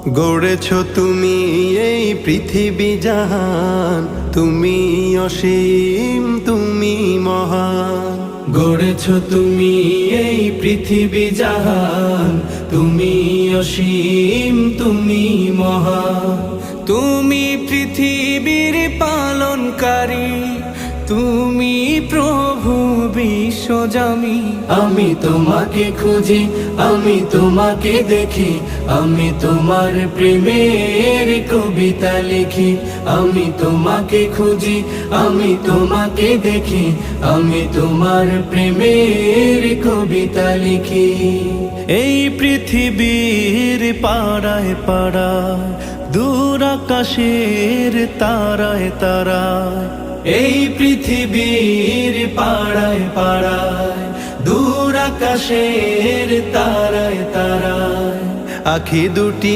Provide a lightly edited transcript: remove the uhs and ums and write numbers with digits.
গড়েছ তুমি এই পৃথিবী জাহান, তুমি অসীম, তুমি মহান। গড়েছ তুমি এই পৃথিবী জাহান, তুমি অসীম, তুমি মহান। তুমি পৃথিবীর পালনকারী, তুমি প্রভু বিশ্বজামি। আমি তোমাকে খুঁজি, আমি তোমাকে দেখি, আমি তোমার প্রেমের কবিতা লিখি। আমি তোমাকে খুঁজি, আমি তোমাকে দেখি, আমি তোমার প্রেমের কবিতা লিখি। এই পৃথিবীর পাড়ায় পাড়ায়, দূর আকাশের তারায় তারায়, এই পৃথিবীর পাড়ায় পাড়ায়, দূর আকাশের তারায় তারায়, আখি দুটি